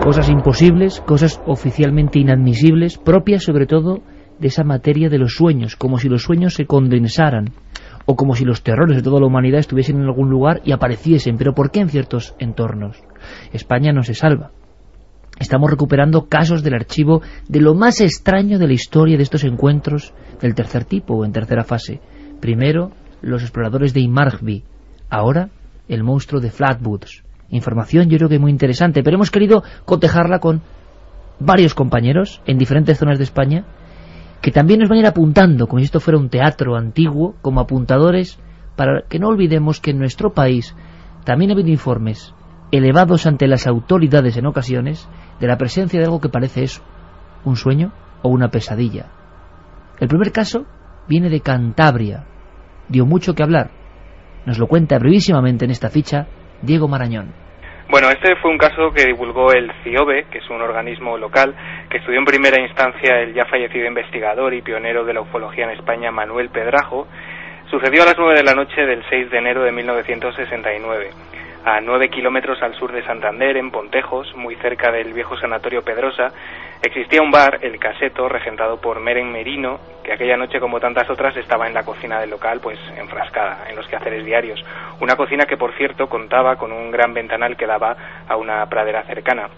Cosas imposibles, cosas oficialmente inadmisibles, propias sobre todo de esa materia de los sueños, como si los sueños se condensaran, o como si los terrores de toda la humanidad estuviesen en algún lugar y apareciesen. ¿Pero por qué en ciertos entornos? España no se salva. Estamos recuperando casos del archivo de lo más extraño de la historia de estos encuentros del tercer tipo o en tercera fase. Primero, los exploradores de Inmargby, ahora el monstruo de Flatwoods. Información yo creo que muy interesante, pero hemos querido cotejarla con varios compañeros en diferentes zonas de España que también nos van a ir apuntando, como si esto fuera un teatro antiguo, como apuntadores, para que no olvidemos que en nuestro país también ha habido informes elevados ante las autoridades en ocasiones de la presencia de algo que parece eso, un sueño o una pesadilla. El primer caso viene de Cantabria, dio mucho que hablar. Nos lo cuenta brevísimamente en esta ficha Diego Marañón. Bueno, este fue un caso que divulgó el CIOBE, que es un organismo local que estudió en primera instancia el ya fallecido investigador y pionero de la ufología en España, Manuel Pedrajo. Sucedió a las 9 de la noche del 6 de enero de 1969. A 9 kilómetros al sur de Santander, en Pontejos, muy cerca del viejo sanatorio Pedrosa, existía un bar, El Caseto, regentado por Meren Merino, que aquella noche, como tantas otras, estaba en la cocina del local, pues enfrascada en los quehaceres diarios. Una cocina que, por cierto, contaba con un gran ventanal que daba a una pradera cercana.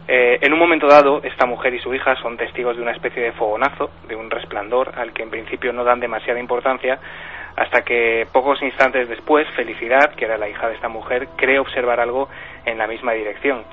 En un momento dado, esta mujer y su hija son testigos de una especie de fogonazo, de un resplandor, al que en principio no dan demasiada importancia, hasta que pocos instantes después, Felicidad, que era la hija de esta mujer, cree observar algo en la misma dirección.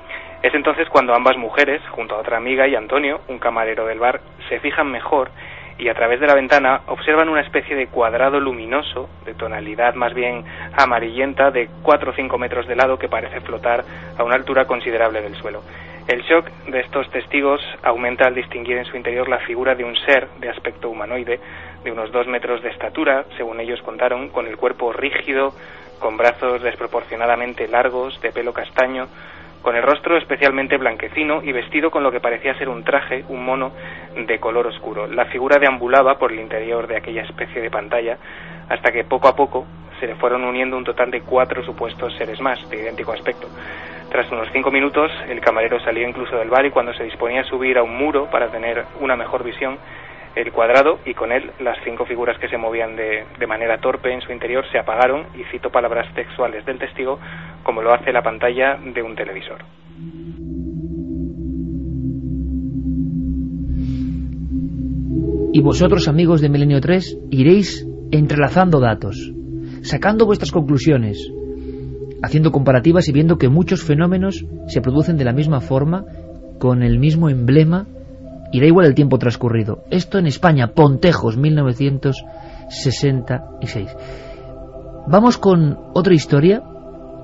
Es entonces cuando ambas mujeres, junto a otra amiga y Antonio, un camarero del bar, se fijan mejor y a través de la ventana observan una especie de cuadrado luminoso, de tonalidad más bien amarillenta, de 4 o 5 metros de lado, que parece flotar a una altura considerable del suelo. El shock de estos testigos aumenta al distinguir en su interior la figura de un ser de aspecto humanoide, de unos 2 metros de estatura, según ellos contaron, con el cuerpo rígido, con brazos desproporcionadamente largos, de pelo castaño, con el rostro especialmente blanquecino y vestido con lo que parecía ser un traje, un mono de color oscuro. La figura deambulaba por el interior de aquella especie de pantalla hasta que poco a poco se le fueron uniendo un total de 4 supuestos seres más, de idéntico aspecto. Tras unos 5 minutos, el camarero salió incluso del bar y cuando se disponía a subir a un muro para tener una mejor visión, el cuadrado y con él las 5 figuras que se movían de manera torpe en su interior se apagaron, y cito palabras textuales del testigo, como lo hace la pantalla de un televisor. Y vosotros, amigos de Milenio 3, iréis entrelazando datos, sacando vuestras conclusiones, haciendo comparativas y viendo que muchos fenómenos se producen de la misma forma, con el mismo emblema, y da igual el tiempo transcurrido. Esto en España, Pontejos, 1966. Vamos con otra historia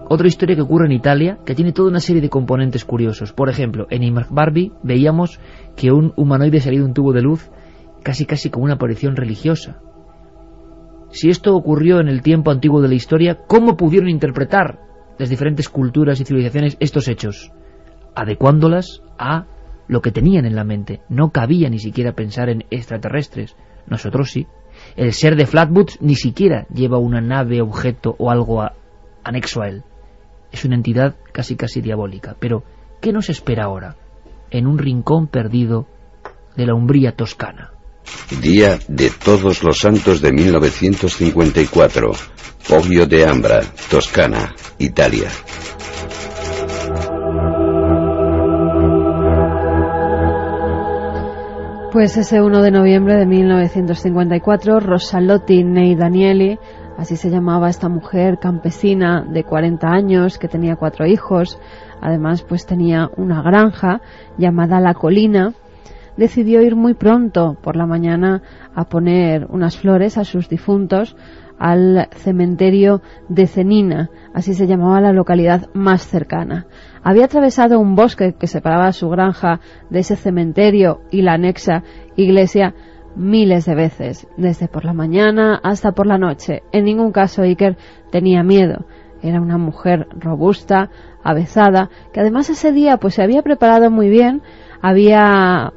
que ocurre en Italia, que tiene toda una serie de componentes curiosos. Por ejemplo, en Inmargby veíamos que un humanoide salía de un tubo de luz, casi como una aparición religiosa. Si esto ocurrió en el tiempo antiguo de la historia, ¿cómo pudieron interpretar las diferentes culturas y civilizaciones estos hechos? Adecuándolas a lo que tenían en la mente. No cabía ni siquiera pensar en extraterrestres. Nosotros sí. El ser de Flatwoods ni siquiera lleva una nave, objeto o algo anexo a él. Es una entidad casi diabólica. Pero, ¿qué nos espera ahora? En un rincón perdido de la Umbría toscana. Día de Todos los Santos de 1954. Poggio de Ambra, Toscana, Italia. Pues ese 1 de noviembre de 1954, Rosalotti Nei Danieli, así se llamaba esta mujer campesina de 40 años, que tenía 4 hijos, además pues tenía una granja llamada La Colina, decidió ir muy pronto por la mañana a poner unas flores a sus difuntos al cementerio de Cenina, así se llamaba la localidad más cercana. Había atravesado un bosque que separaba su granja de ese cementerio y la anexa iglesia miles de veces, desde por la mañana hasta por la noche. En ningún caso Iker tenía miedo. Era una mujer robusta, avezada, que además ese día pues se había preparado muy bien, había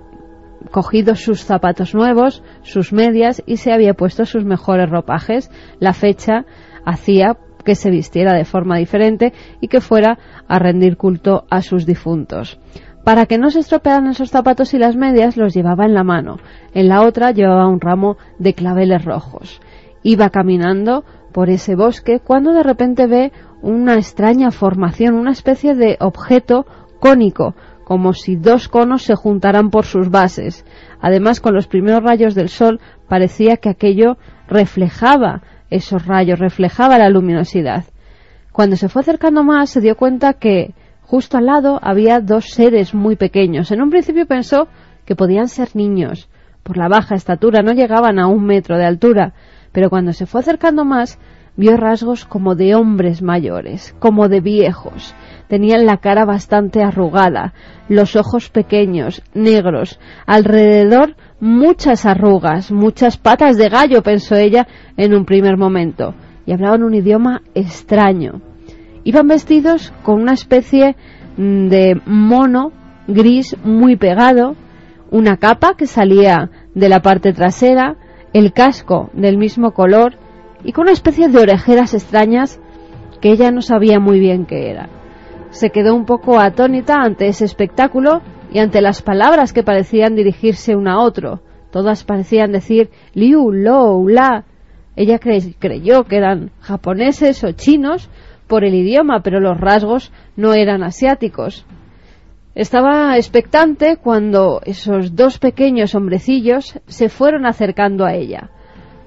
cogido sus zapatos nuevos, sus medias y se había puesto sus mejores ropajes. La fecha hacía que se vistiera de forma diferente y que fuera a rendir culto a sus difuntos. Para que no se estropearan esos zapatos y las medias, los llevaba en la mano. En la otra llevaba un ramo de claveles rojos. Iba caminando por ese bosque cuando de repente ve una extraña formación, una especie de objeto cónico, como si dos conos se juntaran por sus bases. Además, con los primeros rayos del sol parecía que aquello reflejaba esos rayos, reflejaba la luminosidad. Cuando se fue acercando más, se dio cuenta que justo al lado había dos seres muy pequeños. En un principio pensó que podían ser niños. Por la baja estatura no llegaban a 1 metro de altura, pero cuando se fue acercando más, vio rasgos como de hombres mayores, como de viejos. Tenían la cara bastante arrugada, los ojos pequeños, negros, alrededor muchas arrugas, muchas patas de gallo, pensó ella en un primer momento, y hablaban un idioma extraño. Iban vestidos con una especie de mono gris muy pegado, una capa que salía de la parte trasera, el casco del mismo color y con una especie de orejeras extrañas que ella no sabía muy bien qué eran. Se quedó un poco atónita ante ese espectáculo y ante las palabras que parecían dirigirse uno a otro. Todas parecían decir liu, lo, la. Ella creyó que eran japoneses o chinos por el idioma, pero los rasgos no eran asiáticos. Estaba expectante cuando esos dos pequeños hombrecillos se fueron acercando a ella.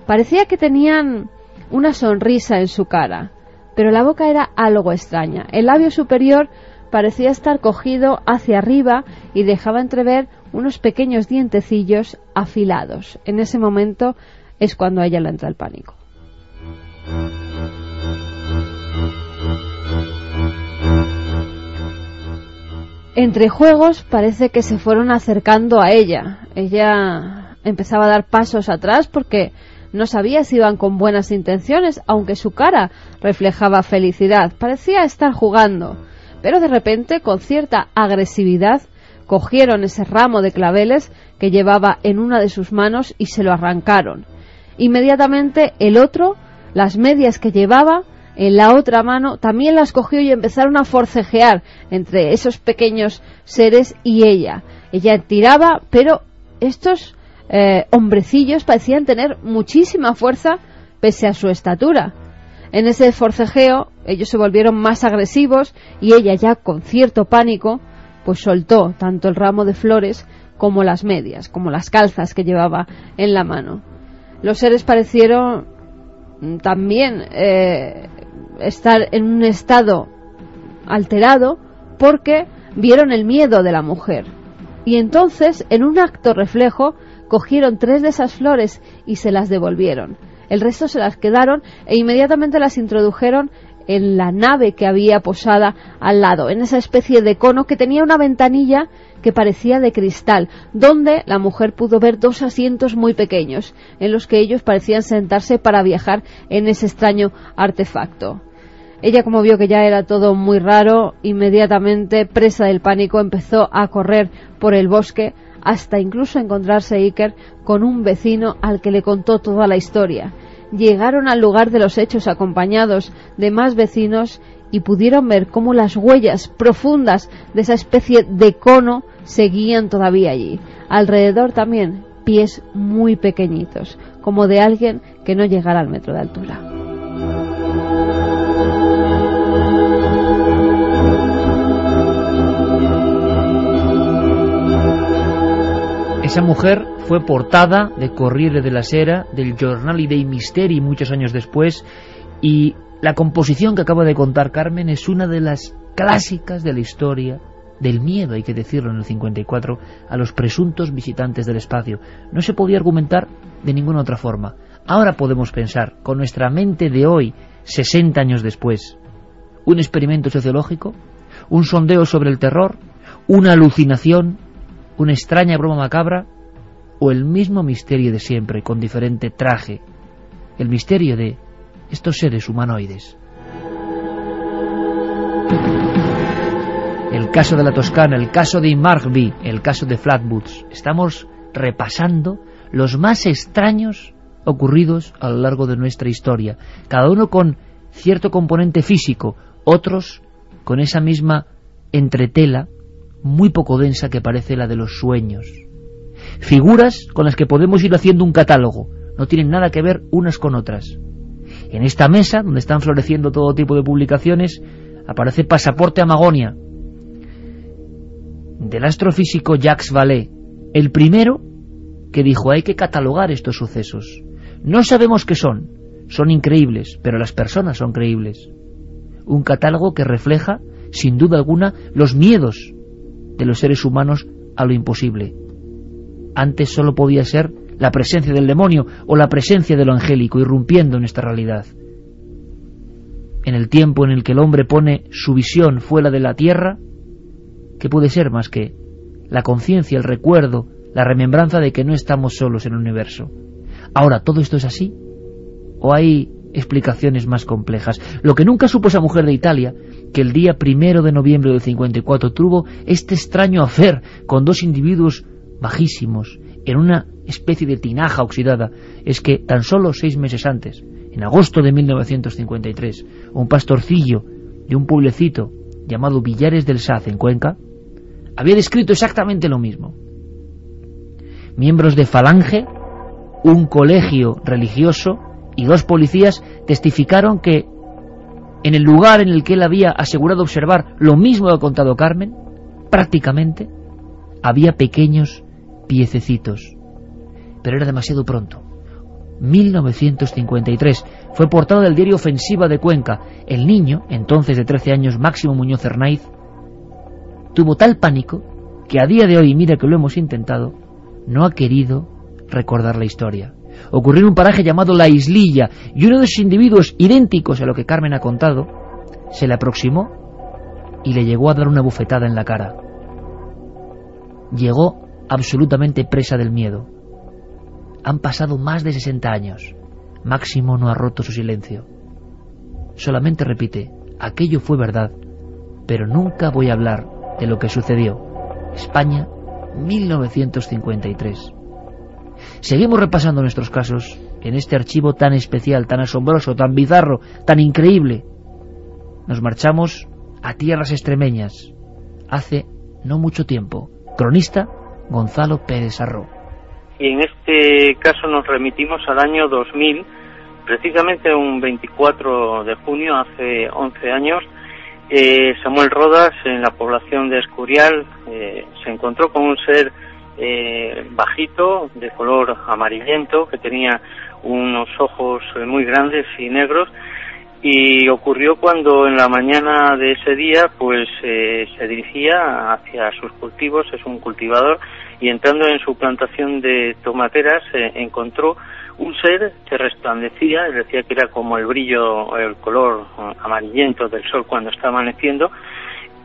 Parecía que tenían una sonrisa en su cara, pero la boca era algo extraña. El labio superior parecía estar cogido hacia arriba y dejaba entrever unos pequeños dientecillos afilados. En ese momento es cuando a ella le entra el pánico. Entre juegos parece que se fueron acercando a ella. Ella empezaba a dar pasos atrás porque no sabía si iban con buenas intenciones, aunque su cara reflejaba felicidad. Parecía estar jugando, pero de repente, con cierta agresividad, cogieron ese ramo de claveles que llevaba en una de sus manos y se lo arrancaron. Inmediatamente el otro, las medias que llevaba en la otra mano, también las cogió y empezaron a forcejear entre esos pequeños seres y ella. Ella tiraba, pero estos hombrecillos parecían tener muchísima fuerza pese a su estatura. En ese forcejeo ellos se volvieron más agresivos y ella, ya con cierto pánico, pues soltó tanto el ramo de flores como las medias, como las calzas que llevaba en la mano. Los seres parecieron también estar en un estado alterado porque vieron el miedo de la mujer. Y entonces, en un acto reflejo, cogieron 3 de esas flores y se las devolvieron. El resto se las quedaron e inmediatamente las introdujeron en la nave que había posada al lado, en esa especie de cono que tenía una ventanilla que parecía de cristal, donde la mujer pudo ver 2 asientos muy pequeños, en los que ellos parecían sentarse para viajar en ese extraño artefacto. Ella, como vio que ya era todo muy raro, inmediatamente, presa del pánico, empezó a correr por el bosque hasta incluso encontrarse Iker con un vecino al que le contó toda la historia. Llegaron al lugar de los hechos acompañados de más vecinos y pudieron ver cómo las huellas profundas de esa especie de cono seguían todavía allí. Alrededor también pies muy pequeñitos, como de alguien que no llegara al metro de altura. Esa mujer fue portada de Corriere della Sera, del Giornale dei Misteri muchos años después, y la composición que acaba de contar Carmen es una de las clásicas de la historia del miedo, hay que decirlo, en el 54, a los presuntos visitantes del espacio. No se podía argumentar de ninguna otra forma. Ahora podemos pensar, con nuestra mente de hoy, 60 años después, un experimento sociológico, un sondeo sobre el terror, una alucinación, una extraña broma macabra, o el mismo misterio de siempre, con diferente traje, el misterio de estos seres humanoides. El caso de la Toscana, el caso de Inmarkby, el caso de Flatwoods. Estamos repasando los más extraños ocurridos a lo largo de nuestra historia, cada uno con cierto componente físico, otros con esa misma entretela muy poco densa que parece la de los sueños. Figuras con las que podemos ir haciendo un catálogo, no tienen nada que ver unas con otras. En esta mesa, donde están floreciendo todo tipo de publicaciones, aparece Pasaporte a Magonia, del astrofísico Jacques Vallée, el primero que dijo: hay que catalogar estos sucesos. No sabemos qué son increíbles, pero las personas son creíbles. Un catálogo que refleja, sin duda alguna, los miedos de los seres humanos a lo imposible. Antes solo podía ser la presencia del demonio o la presencia de lo angélico irrumpiendo en esta realidad. En el tiempo en el que el hombre pone su visión fuera de la tierra, ¿qué puede ser más que la conciencia, el recuerdo, la remembranza de que no estamos solos en el universo? Ahora, ¿todo esto es así? ¿O hay explicaciones más complejas? Lo que nunca supo esa mujer de Italia, que el día 1 de noviembre del 54 tuvo este extraño affair con dos individuos bajísimos, en una especie de tinaja oxidada, es que tan solo 6 meses antes, en agosto de 1953, un pastorcillo de un pueblecito llamado Villares del Saz, en Cuenca, había descrito exactamente lo mismo. Miembros de Falange, un colegio religioso y 2 policías testificaron que en el lugar en el que él había asegurado observar lo mismo que ha contado Carmen, prácticamente había pequeños piececitos. Pero era demasiado pronto. 1953 fue portada del diario Ofensiva de Cuenca. El niño, entonces de 13 años, Máximo Muñoz Hernaiz, tuvo tal pánico que a día de hoy, mira que lo hemos intentado, no ha querido recordar la historia. Ocurrió en un paraje llamado La Islilla, y uno de esos individuos idénticos a lo que Carmen ha contado se le aproximó y le llegó a dar una bufetada en la cara. Llegó absolutamente presa del miedo. Han pasado más de 60 años. Máximo no ha roto su silencio. Solamente repite: aquello fue verdad, pero nunca voy a hablar de lo que sucedió. España, 1953. Seguimos repasando nuestros casos en este archivo tan especial, tan asombroso, tan bizarro, tan increíble. Nos marchamos a tierras extremeñas, hace no mucho tiempo. Cronista Gonzalo Pérez Arró. Y en este caso nos remitimos al año 2000, precisamente un 24 de junio, hace 11 años, Samuel Rodas, en la población de Escurial, se encontró con un ser bajito, de color amarillento, que tenía unos ojos muy grandes y negros, y ocurrió cuando en la mañana de ese día pues se dirigía hacia sus cultivos. Es un cultivador, y entrando en su plantación de tomateras encontró un ser que resplandecía, él decía que era como el brillo, el color amarillento del sol cuando está amaneciendo,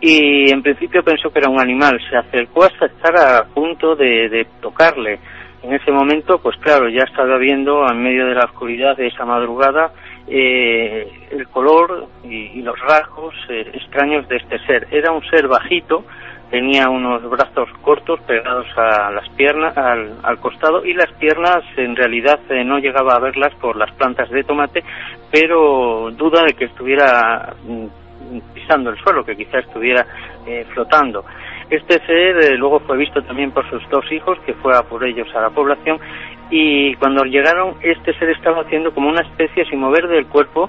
y en principio pensó que era un animal. Se acercó hasta estar a punto de tocarle. En ese momento, pues claro, ya estaba viendo en medio de la oscuridad de esa madrugada el color y los rasgos extraños de este ser. Era un ser bajito, tenía unos brazos cortos pegados a las piernas, al costado, y las piernas en realidad no llegaba a verlas por las plantas de tomate, pero duda de que estuviera pisando el suelo, que quizá estuviera flotando. Este ser luego fue visto también por sus 2 hijos, que fue a por ellos a la población, y cuando llegaron, este ser estaba haciendo como una especie, sin mover el cuerpo,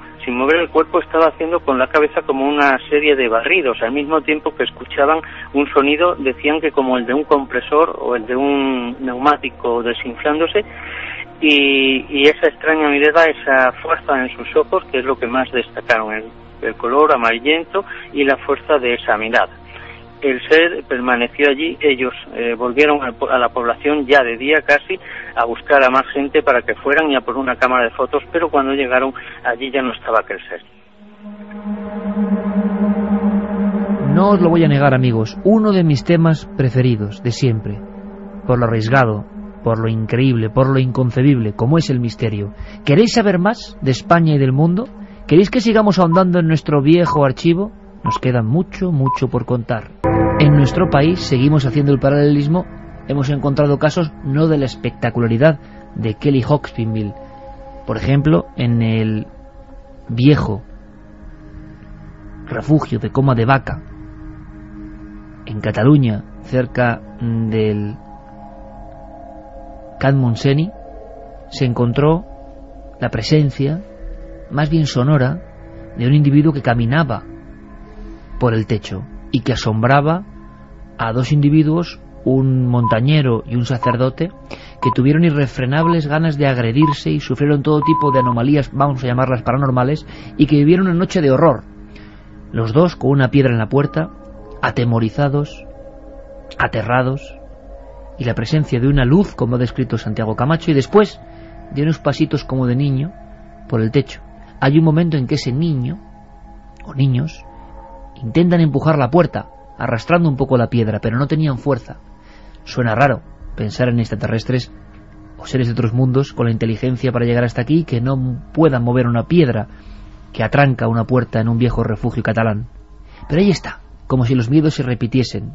estaba haciendo con la cabeza como una serie de barridos, al mismo tiempo que escuchaban un sonido, decían que como el de un compresor o el de un neumático desinflándose, y esa extraña mirada, esa fuerza en sus ojos, que es lo que más destacaron, el color amarillento y la fuerza de esa mirada. El ser permaneció allí. Ellos volvieron a la población ya de día casi a buscar a más gente para que fueran y a por una cámara de fotos, pero cuando llegaron allí ya no estaba aquel ser. No os lo voy a negar, amigos, uno de mis temas preferidos de siempre, por lo arriesgado, por lo increíble, por lo inconcebible, como es el misterio. ¿Queréis saber más de España y del mundo? ¿Queréis que sigamos ahondando en nuestro viejo archivo? Nos queda mucho, mucho por contar. En nuestro país seguimos haciendo el paralelismo. Hemos encontrado casos no de la espectacularidad de Kelly Hawkinsville. Por ejemplo, en el viejo refugio de Coma de Vaca, en Cataluña, cerca del Can Montseny, se encontró la presencia, más bien sonora, de un individuo que caminaba por el techo y que asombraba a dos individuos, un montañero y un sacerdote, que tuvieron irrefrenables ganas de agredirse y sufrieron todo tipo de anomalías, vamos a llamarlas paranormales, y que vivieron una noche de horror. Los dos con una piedra en la puerta, atemorizados, aterrados, y la presencia de una luz, como ha descrito Santiago Camacho, y después de unos pasitos como de niño por el techo. Hay un momento en que ese niño, o niños, intentan empujar la puerta, arrastrando un poco la piedra, pero no tenían fuerza. Suena raro pensar en extraterrestres o seres de otros mundos con la inteligencia para llegar hasta aquí, que no puedan mover una piedra que atranca una puerta en un viejo refugio catalán. Pero ahí está, como si los miedos se repitiesen.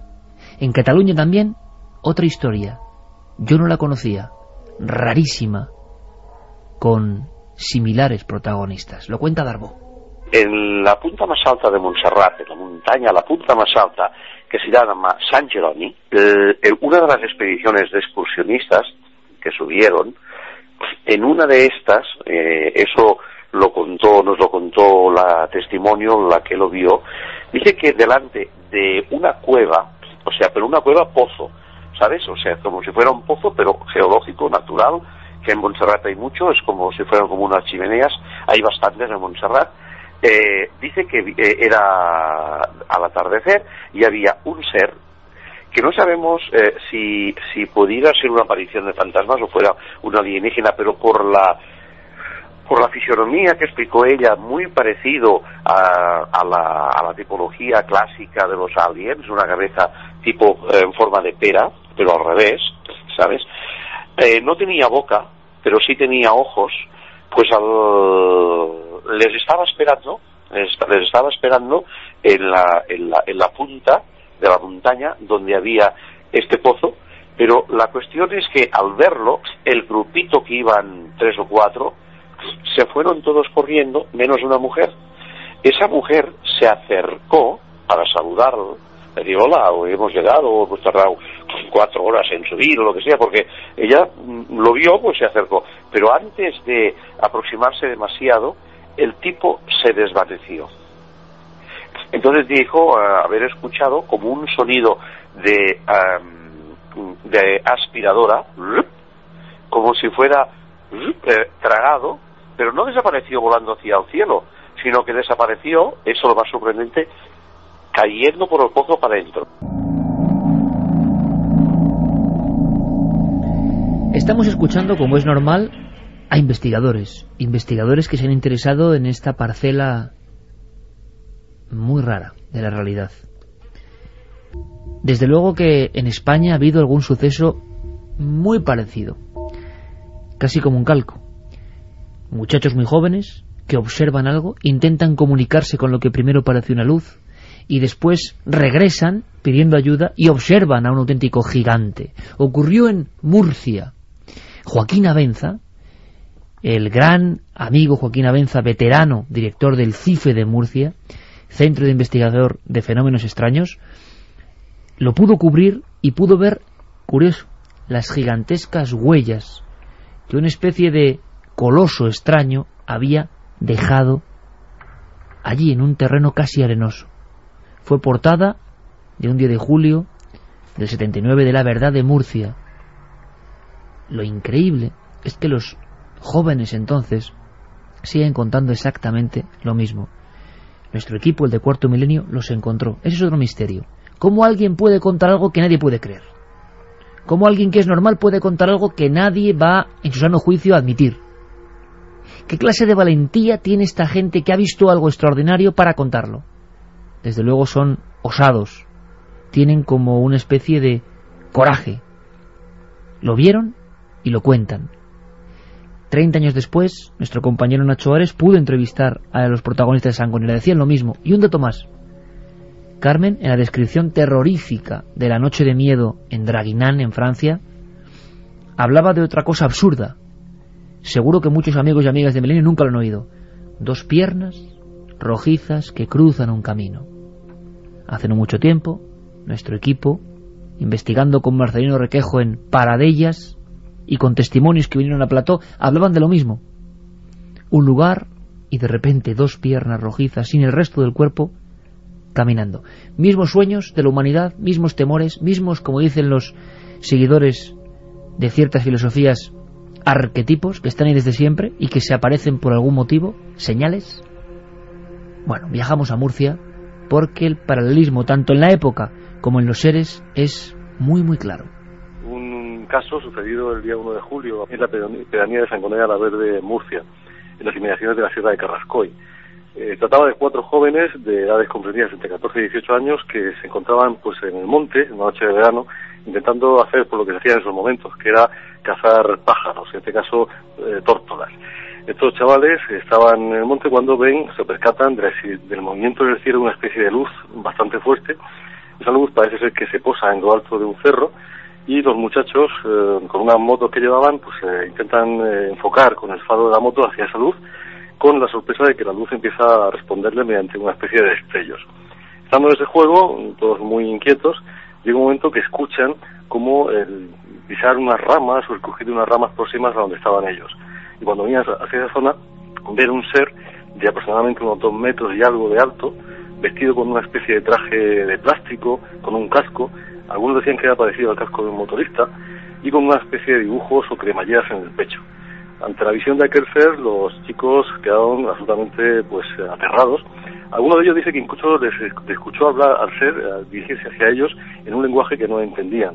En Cataluña también, otra historia. Yo no la conocía, rarísima, con similares protagonistas. Lo cuenta Darbo. En la punta más alta de Montserrat, en la montaña, la punta más alta, que se llama San Jeroni, una de las expediciones de excursionistas que subieron, en una de estas, eso nos lo contó la testimonio, la que lo vio, dice que delante de una cueva, o sea, pero una cueva pozo, ¿sabes? O sea, como si fuera un pozo, pero geológico, natural, que en Montserrat hay mucho, es como si fueran como unas chimeneas, hay bastantes en Montserrat. Dice que era al atardecer y había un ser que no sabemos si pudiera ser una aparición de fantasmas o fuera una alienígena, pero por la fisionomía que explicó ella, muy parecido a la tipología clásica de los aliens, una cabeza tipo en forma de pera, pero al revés, ¿sabes? No tenía boca, pero sí tenía ojos, pues les estaba esperando en la punta de la montaña donde había este pozo, pero la cuestión es que al verlo, el grupito que iban 3 o 4, se fueron todos corriendo, menos una mujer. Esa mujer se acercó para saludarlo, le dijo: hola, hemos llegado, hemos tardado 4 horas en subir o lo que sea, porque ella lo vio, pues se acercó, pero antes de aproximarse demasiado, el tipo se desvaneció. Entonces dijo haber escuchado como un sonido de aspiradora, como si fuera tragado, pero no desapareció volando hacia el cielo, sino que desapareció, eso lo más sorprendente, cayendo por el pozo para adentro. Estamos escuchando, como es normal, a investigadores que se han interesado en esta parcela muy rara de la realidad. Desde luego que en España ha habido algún suceso muy parecido, casi como un calco. Muchachos muy jóvenes que observan algo, intentan comunicarse con lo que primero parece una luz y después regresan pidiendo ayuda y observan a un auténtico gigante. Ocurrió en Murcia. Joaquín Abenza, el gran amigo Joaquín Abenza, veterano, director del CIFE de Murcia, Centro de Investigador de Fenómenos Extraños, lo pudo cubrir y pudo ver, curioso, las gigantescas huellas que una especie de coloso extraño había dejado allí en un terreno casi arenoso. Fue portada de un día de julio del 79 de La Verdad de Murcia. Lo increíble es que los jóvenes entonces siguen contando exactamente lo mismo. Nuestro equipo, el de Cuarto Milenio, los encontró. Ese es otro misterio. ¿Cómo alguien puede contar algo que nadie puede creer? ¿Cómo alguien que es normal puede contar algo que nadie va en su sano juicio a admitir? ¿Qué clase de valentía tiene esta gente que ha visto algo extraordinario para contarlo? Desde luego son osados, tienen como una especie de coraje. Lo vieron y lo cuentan. 30 años después, nuestro compañero Nacho Ares pudo entrevistar a los protagonistas de Sangonera. Decían lo mismo. Y un dato más. Carmen, en la descripción terrorífica de la noche de miedo en Draguignan, en Francia, hablaba de otra cosa absurda. Seguro que muchos amigos y amigas de Milenio nunca lo han oído. 2 piernas rojizas que cruzan un camino. Hace no mucho tiempo, nuestro equipo, investigando con Marcelino Requejo en Paradellas y con testimonios que vinieron a plató, hablaban de lo mismo. Un lugar y de repente 2 piernas rojizas sin el resto del cuerpo caminando. Mismos sueños de la humanidad, mismos temores, mismos, como dicen los seguidores de ciertas filosofías, arquetipos que están ahí desde siempre y que se aparecen por algún motivo, señales. Bueno, viajamos a Murcia porque el paralelismo tanto en la época como en los seres es muy muy claro. Un caso sucedido el día 1 de julio en la pedanía de Sangonera la Verde, Murcia, en las inmediaciones de la Sierra de Carrascoy. Trataba de 4 jóvenes de edades comprendidas entre 14 y 18 años que se encontraban pues en el monte, en una noche de verano, intentando hacer por lo que se hacía en esos momentos, que era cazar pájaros, en este caso tórtolas. Estos chavales estaban en el monte cuando se percatan del movimiento del cielo de una especie de luz bastante fuerte. Esa luz parece ser que se posa en lo alto de un cerro y los muchachos, con una moto que llevaban, pues intentan enfocar con el faro de la moto hacia esa luz, con la sorpresa de que la luz empieza a responderle mediante una especie de destellos. Estando en ese juego, todos muy inquietos, llega un momento que escuchan como el pisar unas ramas o el crujir de unas ramas próximas a donde estaban ellos. Y cuando venían hacia esa zona, ver un ser de aproximadamente unos 2 metros y algo de alto, vestido con una especie de traje de plástico, con un casco, algunos decían que era parecido al casco de un motorista, y con una especie de dibujos o cremalleras en el pecho. Ante la visión de aquel ser, los chicos quedaron absolutamente pues aterrados. Alguno de ellos dice que incluso les escuchó hablar al ser, dirigirse hacia ellos en un lenguaje que no entendían.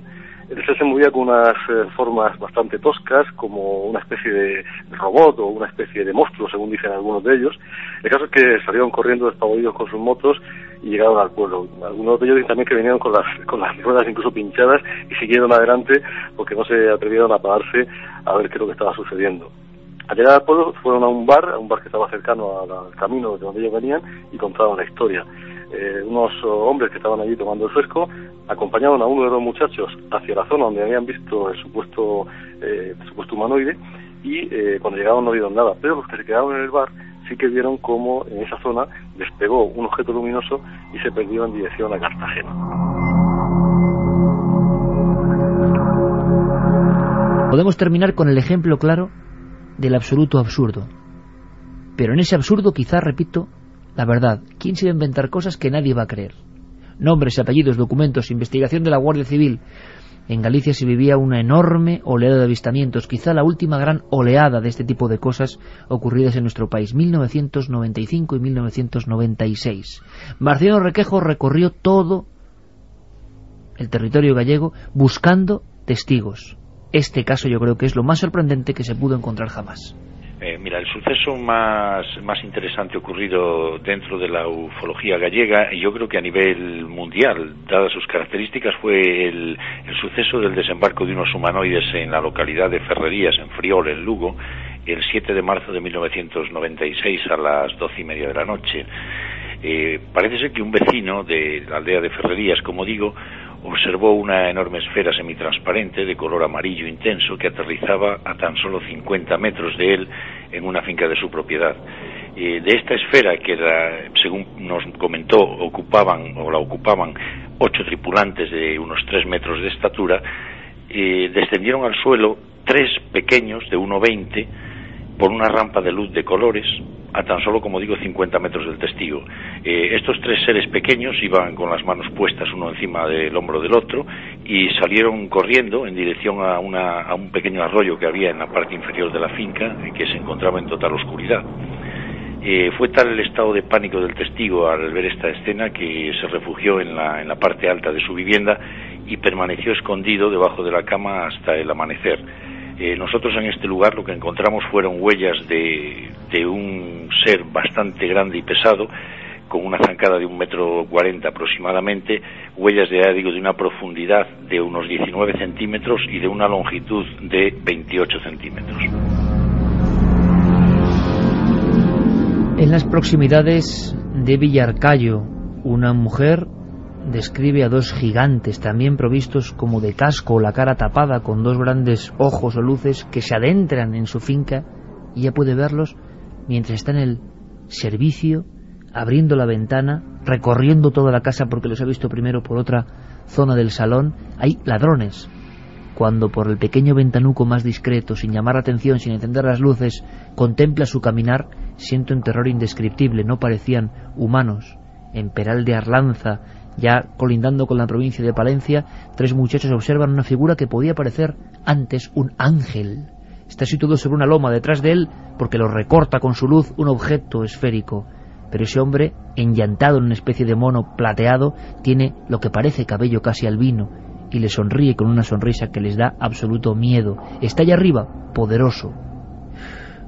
El ser se movía con unas formas bastante toscas, como una especie de robot o una especie de monstruo, según dicen algunos de ellos. El caso es que salieron corriendo despavoridos con sus motos y llegaron al pueblo. Algunos de ellos dicen también que vinieron con las ruedas incluso pinchadas y siguieron adelante porque no se atrevieron a pararse a ver qué es lo que estaba sucediendo. Al llegar al pueblo fueron a un bar que estaba cercano al camino de donde ellos venían y contaron la historia. Unos hombres que estaban allí tomando el fresco acompañaron a uno de los muchachos hacia la zona donde habían visto el supuesto humanoide y cuando llegaron no vieron nada, pero los que se quedaron en el bar sí que vieron cómo en esa zona despegó un objeto luminoso y se perdió en dirección a Cartagena. Podemos terminar con el ejemplo claro del absoluto absurdo. Pero en ese absurdo quizá, repito, la verdad. ¿Quién se va a inventar cosas que nadie va a creer? Nombres, apellidos, documentos, investigación de la Guardia Civil. En Galicia se vivía una enorme oleada de avistamientos, quizá la última gran oleada de este tipo de cosas ocurridas en nuestro país, 1995 y 1996. Marcelino Requejo recorrió todo el territorio gallego buscando testigos. Este caso yo creo que es lo más sorprendente que se pudo encontrar jamás. Mira, el suceso más interesante ocurrido dentro de la ufología gallega, y yo creo que a nivel mundial, dadas sus características, fue el suceso del desembarco de unos humanoides en la localidad de Ferrerías, en Friol, en Lugo, el 7 de marzo de 1996 a las 12:30 de la noche. Parece ser que un vecino de la aldea de Ferrerías, como digo, observó una enorme esfera semitransparente de color amarillo intenso que aterrizaba a tan solo 50 metros de él en una finca de su propiedad. De esta esfera, que según nos comentó, ocupaban 8 tripulantes de unos 3 metros de estatura, descendieron al suelo 3 pequeños de 1,20 por una rampa de luz de colores a tan solo, como digo, 50 metros del testigo. Estos 3 seres pequeños iban con las manos puestas uno encima del hombro del otro y salieron corriendo en dirección a un pequeño arroyo que había en la parte inferior de la finca, que se encontraba en total oscuridad. Fue tal el estado de pánico del testigo al ver esta escena que se refugió en la parte alta de su vivienda y permaneció escondido debajo de la cama hasta el amanecer. Nosotros en este lugar lo que encontramos fueron huellas de un ser bastante grande y pesado, con una zancada de 1,40 m aproximadamente, huellas de una profundidad de unos 19 centímetros y de una longitud de 28 centímetros. En las proximidades de Villarcayo, una mujer describe a 2 gigantes, también provistos como de casco, la cara tapada, con 2 grandes ojos o luces, que se adentran en su finca, y ella puede verlos mientras está en el servicio, abriendo la ventana, recorriendo toda la casa, porque los ha visto primero por otra zona del salón hay ladrones. Cuando por el pequeño ventanuco más discreto, sin llamar la atención, sin encender las luces, contempla su caminar, siente un terror indescriptible. No parecían humanos. En Peral de Arlanza, ya colindando con la provincia de Palencia, 3 muchachos observan una figura que podía parecer antes un ángel. Está situado sobre una loma. Detrás de él, porque lo recorta con su luz, un objeto esférico. Pero ese hombre, enllantado en una especie de mono plateado, tiene lo que parece cabello casi albino, y le sonríe con una sonrisa que les da absoluto miedo. Está allá arriba, poderoso.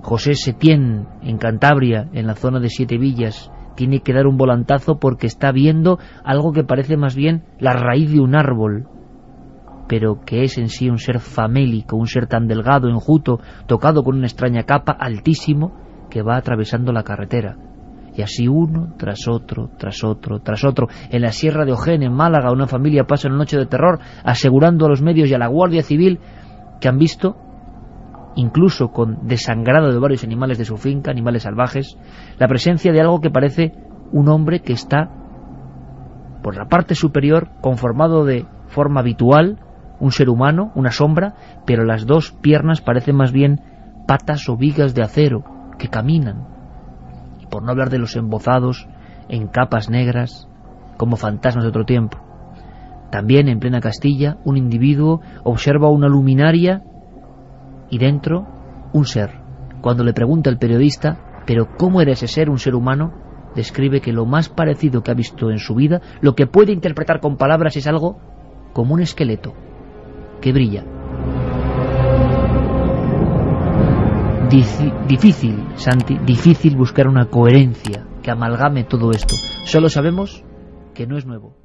José Setién, en Cantabria, en la zona de 7 Villas, tiene que dar un volantazo porque está viendo algo que parece más bien la raíz de un árbol, pero que es en sí un ser famélico, un ser tan delgado, enjuto, tocado con una extraña capa, altísimo, que va atravesando la carretera. Y así uno tras otro, tras otro, tras otro. En la Sierra de Ojén, en Málaga, una familia pasa una noche de terror, asegurando a los medios y a la Guardia Civil que han visto, incluso con desangrado de varios animales de su finca, animales salvajes, la presencia de algo que parece un hombre que está por la parte superior, conformado de forma habitual, un ser humano, una sombra, pero las 2 piernas parecen más bien patas o vigas de acero que caminan. Por no hablar de los embozados en capas negras, como fantasmas de otro tiempo. También en plena Castilla, un individuo observa una luminaria y dentro un ser. Cuando le pregunta el periodista, ¿pero cómo era ese ser, un ser humano?, describe que lo más parecido que ha visto en su vida, lo que puede interpretar con palabras, es algo como un esqueleto que brilla. Difícil, Santi, difícil buscar una coherencia que amalgame todo esto. Solo sabemos que no es nuevo.